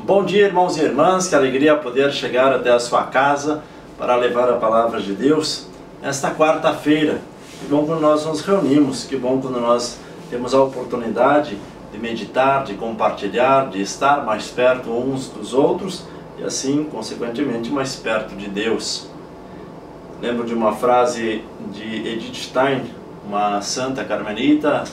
Bom dia, irmãos e irmãs, que alegria poder chegar até a sua casa para levar a palavra de Deus nesta quarta-feira. Que bom quando nós nos reunimos, que bom quando nós temos a oportunidade de meditar, de compartilhar, de estar mais perto uns dos outros e assim, consequentemente, mais perto de Deus. Lembro de uma frase de Edith Stein, uma santa carmelita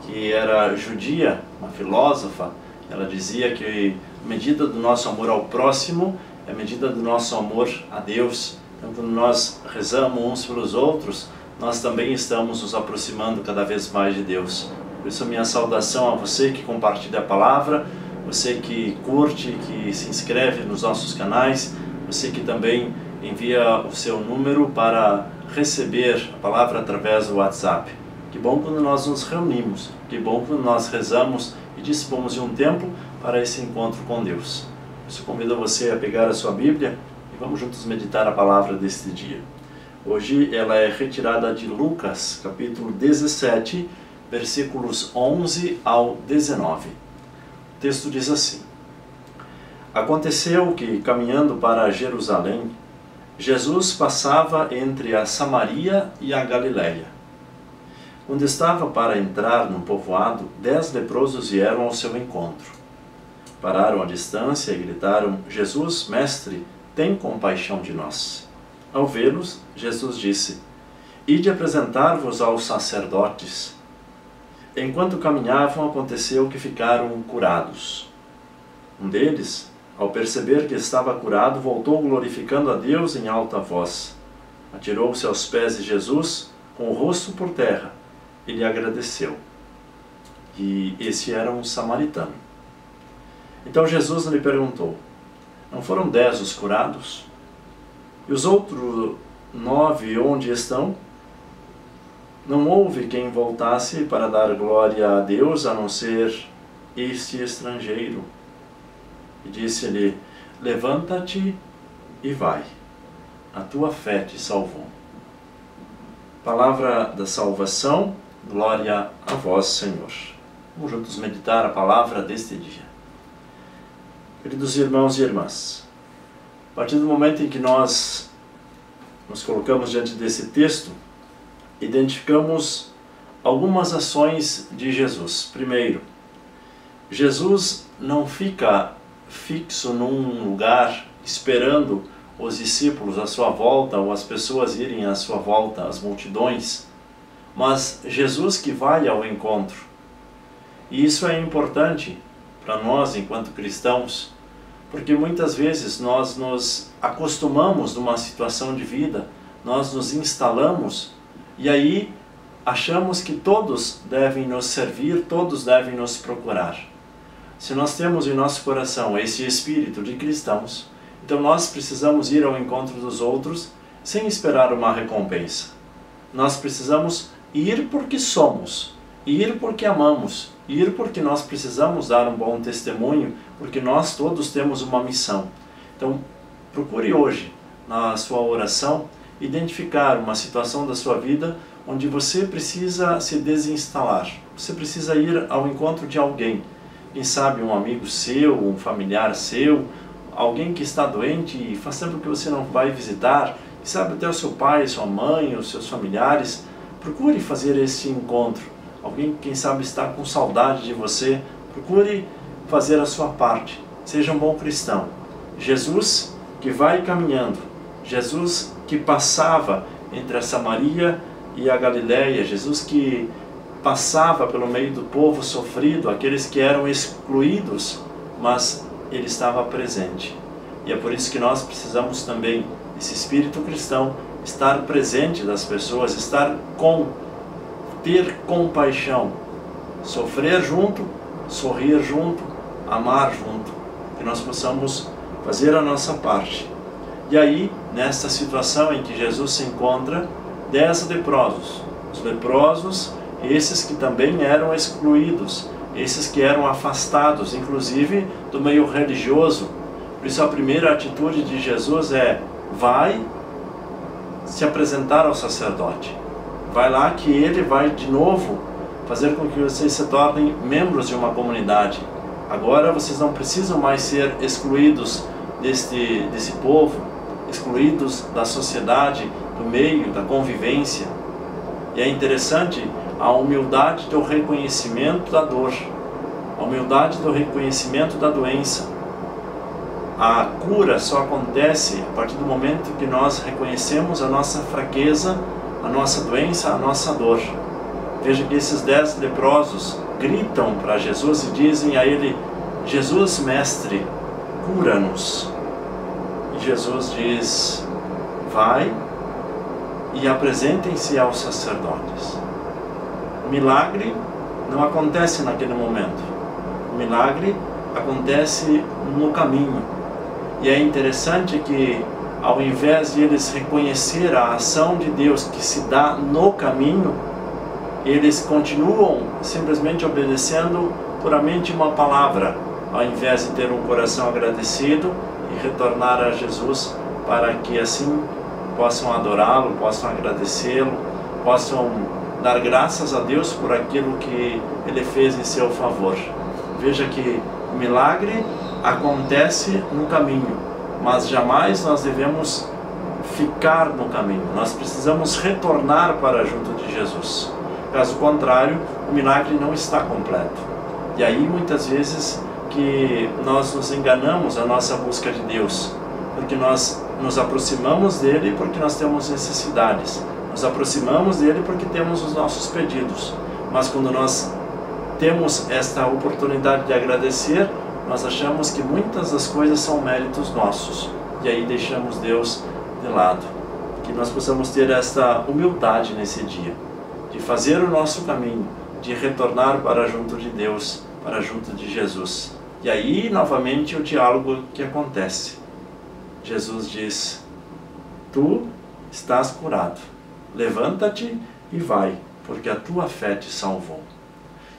que era judia, uma filósofa. Ela dizia que a medida do nosso amor ao próximo é a medida do nosso amor a Deus. Então, quando nós rezamos uns pelos outros, nós também estamos nos aproximando cada vez mais de Deus. Por isso, a minha saudação a você que compartilha a palavra, você que curte, que se inscreve nos nossos canais, você que também envia o seu número para receber a palavra através do WhatsApp. Que bom quando nós nos reunimos, que bom quando nós rezamos e dispomos de um tempo para esse encontro com Deus. Por isso, convido você a pegar a sua Bíblia e vamos juntos meditar a palavra deste dia. Hoje ela é retirada de Lucas, capítulo 17, versículos 11 ao 19. O texto diz assim: Aconteceu que, caminhando para Jerusalém, Jesus passava entre a Samaria e a Galiléia. Quando estava para entrar num povoado, 10 leprosos vieram ao seu encontro. Pararam à distância e gritaram: Jesus, mestre, tem compaixão de nós. Ao vê-los, Jesus disse: Ide apresentar-vos aos sacerdotes. Enquanto caminhavam, aconteceu que ficaram curados. Um deles, ao perceber que estava curado, voltou glorificando a Deus em alta voz. Atirou-se aos pés de Jesus, com o rosto por terra, e lhe agradeceu. E esse era um samaritano. Então Jesus lhe perguntou: Não foram 10 os curados? E os outros 9 onde estão? Não houve quem voltasse para dar glória a Deus, a não ser este estrangeiro. E disse-lhe: Levanta-te e vai. A tua fé te salvou. Palavra da salvação. Glória a vós, Senhor. Vamos juntos meditar a palavra deste dia. Queridos irmãos e irmãs, a partir do momento em que nós nos colocamos diante desse texto, identificamos algumas ações de Jesus. Primeiro, Jesus não fica fixo num lugar esperando os discípulos à sua volta ou as pessoas irem à sua volta, as multidões, mas Jesus que vai ao encontro. E isso é importante para nós enquanto cristãos, porque muitas vezes nós nos acostumamos numa situação de vida, nós nos instalamos e aí achamos que todos devem nos servir, todos devem nos procurar. Se nós temos em nosso coração esse espírito de cristãos, então nós precisamos ir ao encontro dos outros sem esperar uma recompensa. Nós precisamos ir porque somos, ir porque amamos, ir porque nós precisamos dar um bom testemunho, porque nós todos temos uma missão. Então, procure hoje, na sua oração, identificar uma situação da sua vida onde você precisa se desinstalar. Você precisa ir ao encontro de alguém. Quem sabe um amigo seu, um familiar seu, alguém que está doente e faz tempo que você não vai visitar, quem sabe até o seu pai, sua mãe, os seus familiares. Procure fazer esse encontro. Alguém que quem sabe está com saudade de você, procure fazer a sua parte. Seja um bom cristão. Jesus que vai caminhando, Jesus que passava entre a Samaria e a Galiléia, Jesus que passava pelo meio do povo sofrido, aqueles que eram excluídos, mas ele estava presente. E é por isso que nós precisamos também, esse espírito cristão, estar presente das pessoas, ter compaixão, sofrer junto, sorrir junto, amar junto, que nós possamos fazer a nossa parte. E aí, nesta situação em que Jesus se encontra, 10 leprosos, os leprosos, esses que também eram excluídos, esses que eram afastados, inclusive do meio religioso. Por isso a primeira atitude de Jesus é: vai se apresentar ao sacerdote. Vai lá que ele vai de novo fazer com que vocês se tornem membros de uma comunidade. Agora vocês não precisam mais ser excluídos desse povo, excluídos da sociedade, do meio, da convivência. E é interessante a humildade do reconhecimento da dor, a humildade do reconhecimento da doença. A cura só acontece a partir do momento que nós reconhecemos a nossa fraqueza, a nossa doença, a nossa dor. Veja que esses 10 leprosos gritam para Jesus e dizem a ele: Jesus, mestre, cura-nos. E Jesus diz: vai e apresentem-se aos sacerdotes. O milagre não acontece naquele momento. O milagre acontece no caminho. E é interessante que, ao invés de eles reconhecer a ação de Deus que se dá no caminho, eles continuam simplesmente obedecendo puramente uma palavra, ao invés de ter um coração agradecido e retornar a Jesus para que assim possam adorá-lo, possam agradecê-lo, possam dar graças a Deus por aquilo que Ele fez em seu favor. Veja que o milagre acontece no caminho, mas jamais nós devemos ficar no caminho. Nós precisamos retornar para junto de Jesus. Caso contrário, o milagre não está completo. E aí muitas vezes que nós nos enganamos na nossa busca de Deus, porque nós nos aproximamos dele porque nós temos necessidades, nos aproximamos dele porque temos os nossos pedidos, mas quando nós temos esta oportunidade de agradecer, nós achamos que muitas das coisas são méritos nossos, e aí deixamos Deus de lado. Que nós possamos ter esta humildade nesse dia, de fazer o nosso caminho, de retornar para junto de Deus, para junto de Jesus. E aí, novamente, o diálogo que acontece. Jesus diz: tu estás curado, levanta-te e vai, porque a tua fé te salvou.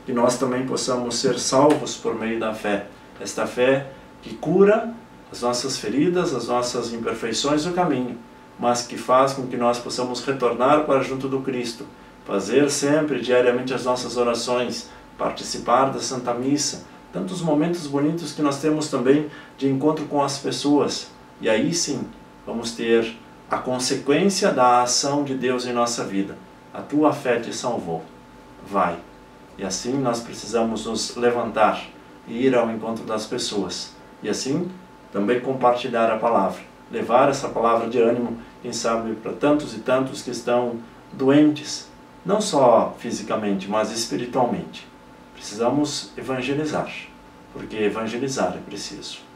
Que nós também possamos ser salvos por meio da fé, esta fé que cura as nossas feridas, as nossas imperfeições do caminho, mas que faz com que nós possamos retornar para junto do Cristo, fazer sempre, diariamente, as nossas orações, participar da Santa Missa, tantos momentos bonitos que nós temos também de encontro com as pessoas. E aí sim, vamos ter a consequência da ação de Deus em nossa vida. A tua fé te salvou. Vai. E assim nós precisamos nos levantar e ir ao encontro das pessoas. E assim também compartilhar a palavra. Levar essa palavra de ânimo, quem sabe, para tantos e tantos que estão doentes. Não só fisicamente, mas espiritualmente. Precisamos evangelizar, porque evangelizar é preciso.